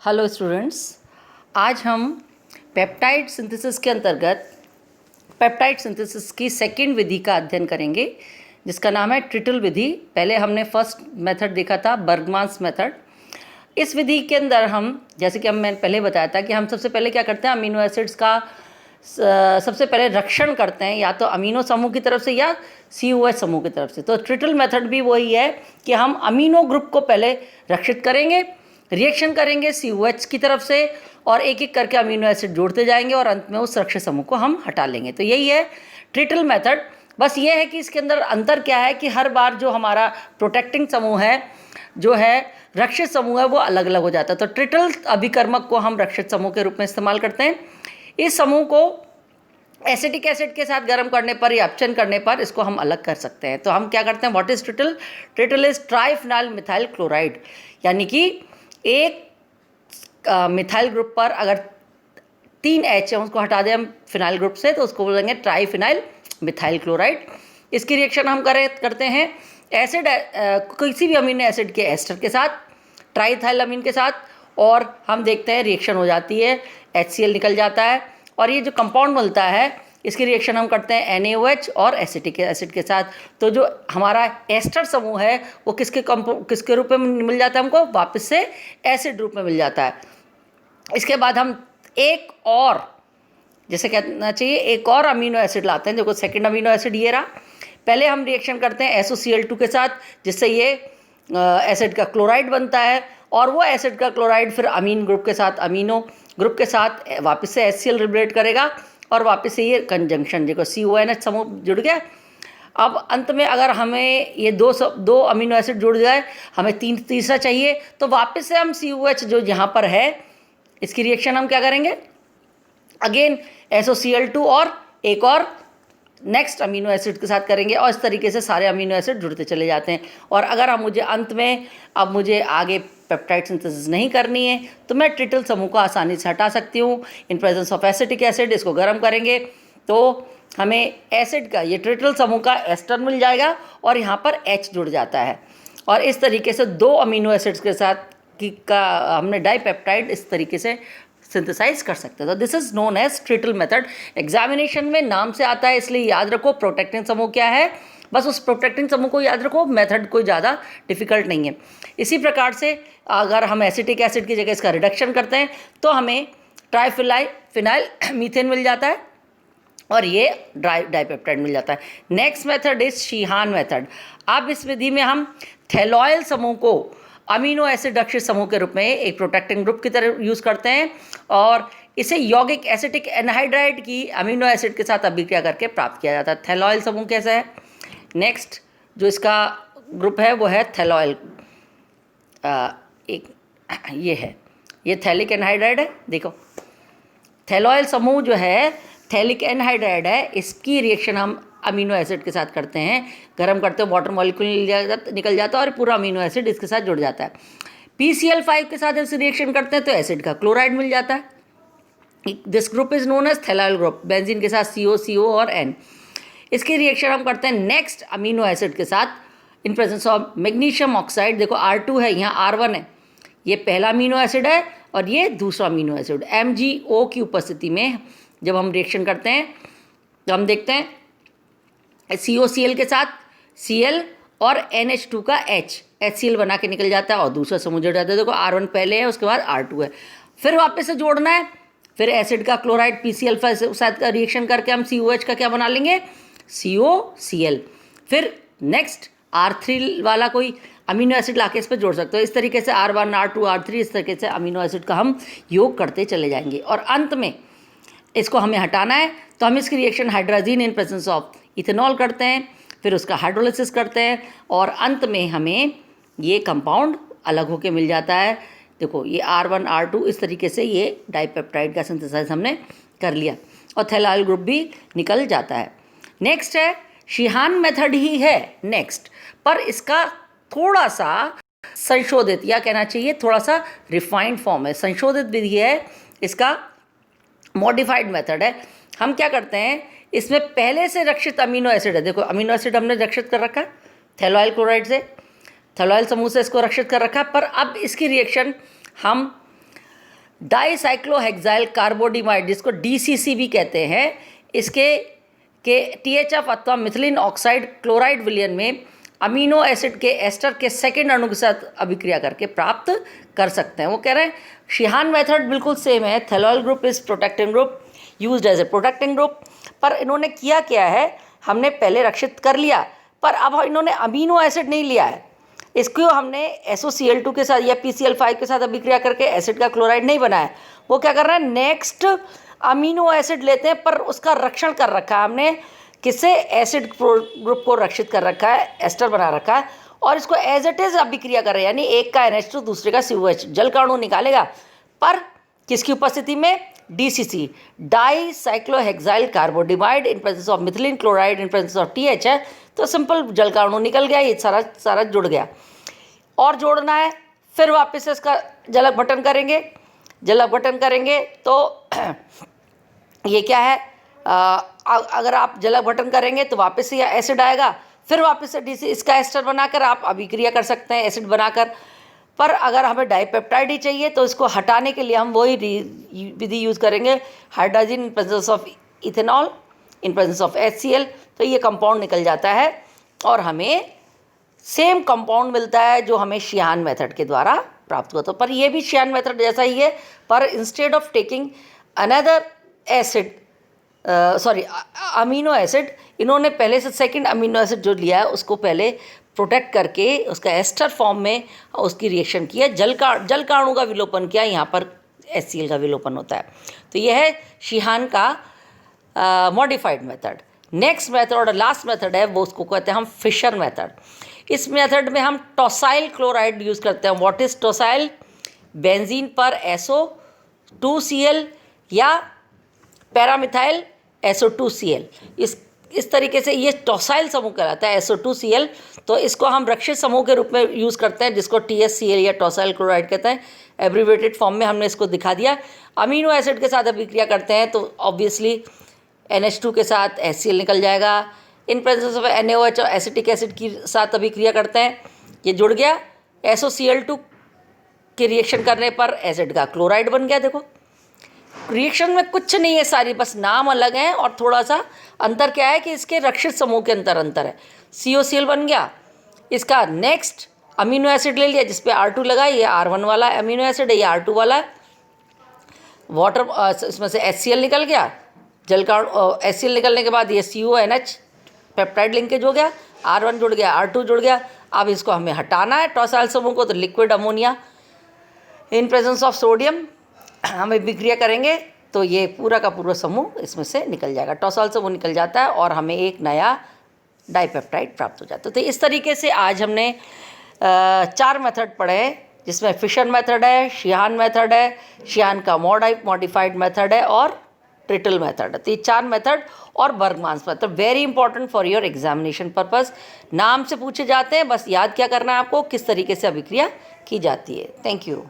Hello students, आज हम peptide synthesis के अंतर्गत पेप्टाइड सिंथेसिस की सेकंड विधि का अध्ययन करेंगे जिसका नाम है ट्रिटल विधि। पहले हमने फर्स्ट मेथड देखा था, बर्गमान्स मेथड। इस विधि के अंदर हम, जैसे कि मैंने पहले बताया था कि हम सबसे पहले क्या करते हैं, अमीनो एसिड्स का सबसे पहले रक्षण करते हैं, या तो अमीनो समूह की तरफ से या COH समूह की तरफ से। तो ट्रिटल मेथड भी वही है कि हम अमीनो ग्रुप को पहले रक्षित करेंगे, रिएक्शन करेंगे COH की तरफ से, और एक एक करके अमीनो एसिड जोड़ते जाएंगे और अंत में उस रक्षित समूह को हम हटा लेंगे। तो यही है ट्रिटल मेथड। बस ये है कि इसके अंदर अंतर क्या है कि हर बार जो हमारा प्रोटेक्टिंग समूह है, जो है रक्षित समूह है, वो अलग अलग हो जाता है। तो ट्रिटल अभिकर्मक को हम रक्षित समूह के रूप में इस्तेमाल करते हैं। इस समूह को एसिटिक एसिड के साथ गर्म करने पर या अपचन करने पर इसको हम अलग कर सकते हैं। तो हम क्या करते हैं, what is trityl? Trityl is triphenyl methyl chloride, यानी कि एक मिथाइल ग्रुप पर अगर 3 H है उसको हटा दें हम फिनाइल ग्रुप से, तो उसको बोलेंगे ट्राइफिनाइल मिथाइल क्लोराइड। इसकी रिएक्शन हम करते हैं एसिड किसी भी अमीनो एसिड के एस्टर के साथ, ट्राइथाइलअमीन के साथ, और हम देखते हैं रिएक्शन हो जाती है, HCl निकल जाता है और ये जो कंपाउंड मिलता है इसकी रिएक्शन हम करते हैं NaOH और एसिटिक एसिड के साथ। तो जो हमारा एस्टर समूह है वो किसके रूप में मिल जाता है हमको? वापस से एसिड रूप में मिल जाता है। इसके बाद हम एक और, जैसे कहना चाहिए, एक और अमीनो एसिड लाते हैं। देखो सेकंड अमीनो एसिड ये रहा। पहले हम रिएक्शन करते हैं SOCl2 के साथ, जिससे ये एसिड का क्लोराइड बनता है, और वो एसिड का क्लोराइड फिर अमीन ग्रुप के साथ, अमीनो ग्रुप के साथ वापस से HCl लिबरेट करेगा और वापस से ये कंजंक्शन, देखो CONH समूह जुड़ गया। अब अंत में अगर हमें ये दो अमीनो एसिड जुड़ जाए, हमें तीसरा चाहिए, तो वापस से हम COH जो यहाँ पर है इसकी रिएक्शन हम क्या करेंगे, अगेन SOCl2 और एक और नेक्स्ट अमीनो एसिड के साथ करेंगे, और इस तरीके से सारे अमीनो एसिड जुड़ते चले जाते हैं। और अगर हम मुझे अंत में अब मुझे आगे पेप्टाइड सिंथेसिस नहीं करनी है तो मैं ट्रिटल समूह को आसानी से हटा सकती हूँ इन प्रेजेंस ऑफ एसिटिक एसिड। इसको गर्म करेंगे तो हमें एसिड का, ये ट्रिटल समूह का एस्टर मिल जाएगा और यहाँ पर H जुड़ जाता है, और इस तरीके से 2 अमीनो एसिड्स के साथ हमने डाइपेप्टाइड इस तरीके से सिंथेसाइज कर सकते हैं। तो this is known as trityl method. Examination में नाम से आता है इसलिए याद रखो प्रोटेक्टिंग समूह क्या है, बस उस प्रोटेक्टिंग समूह को याद रखो, मेथड कोई ज़्यादा डिफिकल्ट नहीं है। इसी प्रकार से अगर हम एसिटिक एसिड की जगह इसका रिडक्शन करते हैं तो हमें ट्राइफिनाइल मीथेन मिल जाता है और ये डाइपेप्टाइड मिल जाता है। Next method is Sheehan method. अब इस विधि में हम थैलोइल समूह को अमीनो एसिड रक्षित समूह के रूप में एक प्रोटेक्टिंग ग्रुप की तरह यूज़ करते हैं, और इसे यौगिक एसिटिक एनहाइड्राइड की अमीनो एसिड के साथ अभिक्रिया करके प्राप्त किया जाता है। थैलोइल समूह कैसा है? नेक्स्ट जो इसका ग्रुप है वो है थैलोइल, एक ये है, ये थैलिक एनहाइड्राइड है। देखो थैलोइल समूह जो है थैलिक एनहाइड्राइड है, इसकी रिएक्शन हम अमीनो एसिड के साथ करते हैं, गर्म करते हैं, वाटर मॉलिक्यूल निकल जाता है और पूरा अमीनो एसिड इसके साथ जुड़ जाता है। PCl5 के साथ इस रिएक्शन करते हैं तो एसिड का क्लोराइड मिल जाता है। This group is known as phthaloyl group, benzene के साथ CO और N। इसकी रिएक्शन हम करते हैं नेक्स्ट अमीनो एसिड के साथ इन प्रेजेंस ऑफ मैग्नीशियम ऑक्साइड। देखो R2 है, यहाँ R1 है, ये पहला अमीनो एसिड है और ये दूसरा अमीनो एसिड। MgO की उपस्थिति में जब हम रिएक्शन करते हैं तो हम देखते हैं COCl के साथ Cl और NH2 का H, HCl बना के निकल जाता है और दूसरा समूह जुड़ जाता है। देखो R1 पहले है, उसके बाद R2 है, फिर वापस से जोड़ना है, फिर एसिड का क्लोराइड PCl5 के साथ का रिएक्शन करके हम COH का क्या बना लेंगे, COCl। फिर नेक्स्ट R3 वाला कोई अमीनो एसिड लाके इस पर जोड़ सकते हो। इस तरीके से R1 R2 R3 इस तरीके से अमीनो एसिड का हम योग करते चले जाएंगे, और अंत में इसको हमें हटाना है तो हम इसकी reaction hydrazine in presence of ethanol करते हैं, फिर उसका हाइड्रोलिसिस करते हैं और अंत में हमें ये कंपाउंड अलग होके मिल जाता है। देखो ये R1 R2 इस तरीके से ये डाइपेप्टाइड का सिंथेसाइज हमने कर लिया और थैलाइल ग्रुप भी निकल जाता है। नेक्स्ट है शीहान मेथड ही है नेक्स्ट, पर इसका थोड़ा सा संशोधित, या कहना चाहिए थोड़ा सा रिफाइंड फॉर्म है, संशोधित विधि है, इसका मॉडिफाइड मेथड है। हम क्या करते हैं, इसमें पहले से रक्षित अमीनो एसिड है, देखो अमीनो एसिड हमने रक्षित कर रखा है थैलोइल क्लोराइड से, थैलोइल समूह से इसको रक्षित कर रखा है, पर अब इसकी रिएक्शन हम डाईसाइक्लोहेक्साइल कार्बोडिमाइड, जिसको DCC भी कहते हैं, इसके के THF अथवा मिथिलीन ऑक्साइड क्लोराइड विलयन में अमीनो एसिड के एस्टर के सेकेंड अणु के साथ अभिक्रिया करके प्राप्त कर सकते हैं। वो कह रहे हैं शीहान मेथड बिल्कुल सेम है, phthaloyl group is protecting group used as a protecting group, पर इन्होंने किया क्या है, हमने पहले रक्षित कर लिया, पर अब इन्होंने अमीनो एसिड नहीं लिया है, इसको हमने SOCl2 के साथ या PCl5 के साथ अभिक्रिया करके एसिड का क्लोराइड नहीं बनाया। वो क्या कर रहा है, नेक्स्ट अमीनो एसिड लेते हैं, पर उसका रक्षण कर रखा है हमने, किससे, एसिड ग्रुप को रक्षित कर रखा है, एस्टर बना रखा है, और इसको एज इट इज अभिक्रिया कर रहे हैं, यानी एक का NH2 दूसरे का COH जल का अणु निकालेगा, पर किसकी उपस्थिति में, DCC dicyclohexyl carbodiimide in presence of methylene chloride in presence of TH है, तो सिंपल जल का अणु निकल गया, ये सारा जुड़ गया। और जोड़ना है, फिर वापस से इसका जल अपघटन करेंगे, जल अपघटन करेंगे तो ये क्या है, अगर आप जल अपघटन करेंगे तो वापस से यह एसिड आएगा, फिर वापस से DC इसका एस्टर बनाकर आप अभिक्रिया कर सकते हैं एसिड बनाकर। पर अगर हमें डाइपेप्टाइड ही चाहिए तो इसको हटाने के लिए हम वही विधि यूज़ करेंगे, hydrogen in presence of ethanol in presence of HCl, तो ये कंपाउंड निकल जाता है और हमें सेम कंपाउंड मिलता है जो हमें शीहान मेथड के द्वारा प्राप्त हुआ था। पर ये भी शीहान मेथड जैसा ही है, पर instead of taking another acid amino acid, इन्होंने पहले से सेकंड अमीनो एसिड जो लिया है उसको पहले प्रोटेक्ट करके उसका एस्टर फॉर्म में उसकी रिएक्शन किया, जल का अणु का विलोपन किया, यहाँ पर HCl का विलोपन होता है। तो यह है शीहान का मॉडिफाइड मेथड। नेक्स्ट मेथड और लास्ट मेथड है वो उसको कहते हैं हम फिशर मेथड। इस मेथड में हम टॉसाइल क्लोराइड यूज़ करते हैं। व्हाट इज़ टॉसाइल, बेंजीन पर SO2Cl या पैरामिथाइल SO2Cl, इस तरीके से ये टॉसाइल समूह कहलाता है SO2Cl। तो इसको हम रक्षित समूह के रूप में यूज़ करते हैं, जिसको TSCl या टॉसाइल क्लोराइड कहते हैं। एब्रीवेटेड फॉर्म में हमने इसको दिखा दिया। अमीनो एसिड के साथ अभिक्रिया करते हैं तो ऑब्वियसली NH2 के साथ HCl निकल जाएगा। इन प्रेजेंस ऑफ NaOH और एसिटिक एसिड के साथ अभिक्रिया करते हैं, ये जुड़ गया। SOCl2 के रिएक्शन करने पर एसिड का क्लोराइड बन गया। देखो रिएक्शन में कुछ नहीं है, सारी बस नाम अलग हैं और थोड़ा सा अंतर क्या है कि इसके रक्षित समूह के अंतर है। COCl बन गया। इसका नेक्स्ट अमीनो एसिड ले लिया जिस पे R2 लगा, ये R1 वाला अमीनो एसिड है, ये R2 वाला है। वाटर इसमें से HCl निकल गया, जल का HCl निकलने के बाद ये CONH पेप्टाइड लिंकेज हो गया, R1 जुड़ गया, R2 जुड़ गया। अब इसको हमें हटाना है टॉसाइल समूह को, तो liquid ammonia in presence of sodium हम अभिक्रिया करेंगे तो ये पूरा का पूरा समूह इसमें से निकल जाएगा, टॉसाइल समूह निकल जाता है और हमें एक नया डाइपेप्टाइड प्राप्त हो जाता है। तो इस तरीके से आज हमने 4 मेथड पढ़े हैं, जिसमें फिशर मेथड है, शीहान मेथड है, शीहान का मॉडिफाइड मेथड है और ट्रिटल मेथड है। तो ये 4 मेथड और Bergmann's method very important for your examination purpose. नाम से पूछे जाते हैं, बस याद क्या करना है आपको, किस तरीके से अभिक्रिया की जाती है। Thank you.